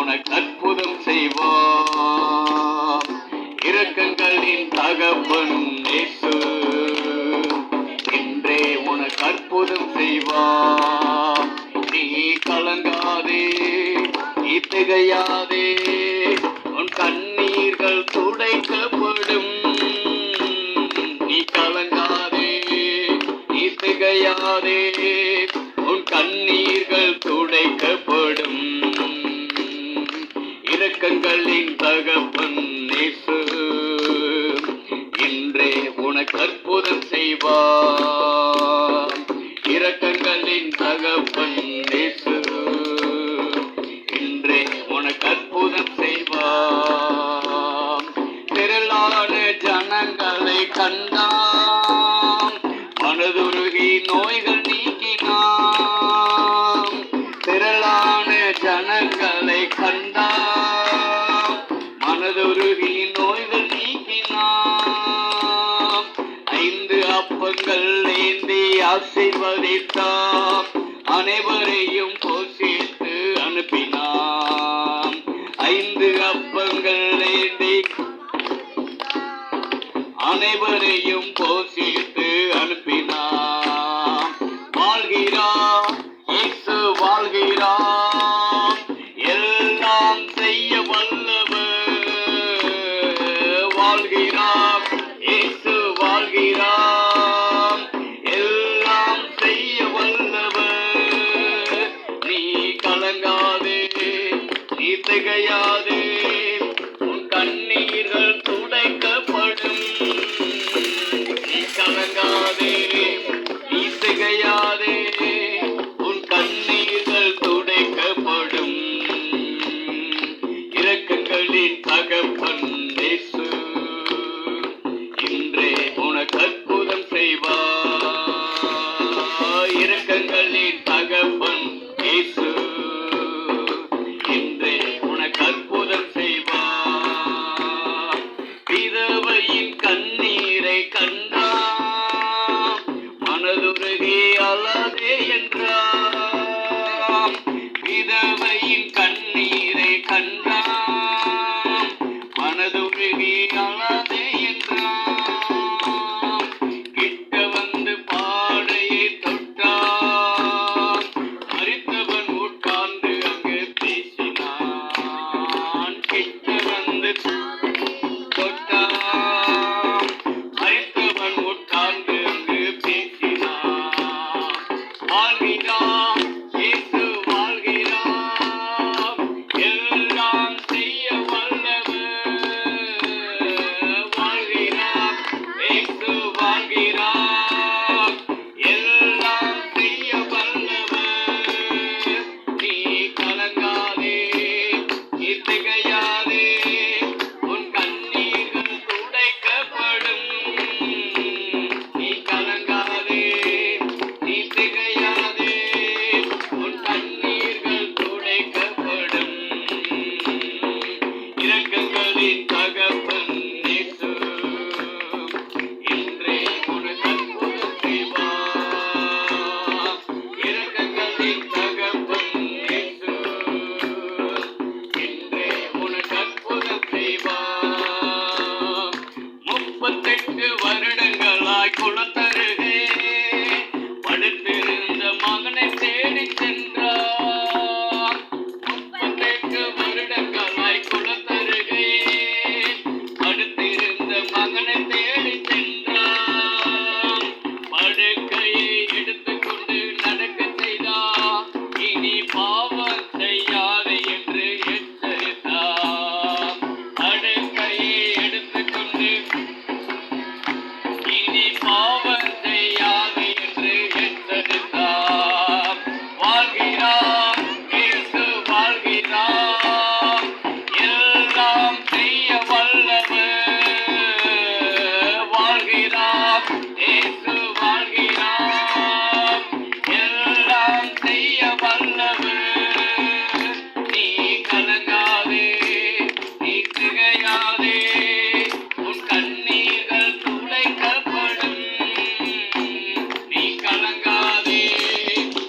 உனக்கு அற்புதம் செய்வார். இரக்கங்களின் தகப்பன் இயேசு இன்றே உனக்கு அற்புதம் செய்வார். நீ கலங்காதே, நீ திகையாதே, உன் கண்ணீர்கள் துடைக்கப்படும். நீ கலங்காதே, நீ திகையாதே, உன் கண்ணீர்கள் துடைக்கப்படும். இரக்கங்களின் தகப்பன் இயேசு இன்றே உனக்கு அற்புதம் செய்வார். இரக்கங்களின் தகப்பன் இயேசு இன்றே உனக்கு அற்புதம் செய்வார். திரளான ஜனங்களை கண்டான், மனதுருகி நோய்கள் நீக்கினான். திரளான ஜனங்களை கண்டான், மனதுருகி நோய்கள் நீக்கினான். 5 அப்பங்கள் ஏந்தி ஆசீர்வதித்தான், அனைவரையும் போஷித்து அனுப்பினான். 5 அப்பங்கள் ஏந்தி அனைவரையும் போஷித்து அனுப்பினான். வாழ்கிறார் இயேசு, வாழ்கிறார், எல்லாம் செய்ய வல்லவர். வாழ்கிறார் இயேசு, வாழ்கிறார், எல்லாம் செய்ய வல்லவர். நீ கலங்காதே, நீ திகையாதே, உன் கண்ணீர்கள் துடைக்கப்படும். நீ கலங்காதே, நீ திகையாதே, உன் கண்ணீர்கள் துடைக்கப்படும். இரக்கங்களின் தகப்பன் இயேசு இன்றே உனக்கு அற்புதம் செய்வார். இரக்கங்களின் தகப்பன் இயேசு இன்றே உனக்கு அற்புதம் செய்வார். விதவையின் கண்ணீரை கண்டான், மனதுருகி அழாதே என்றான். விதவையின்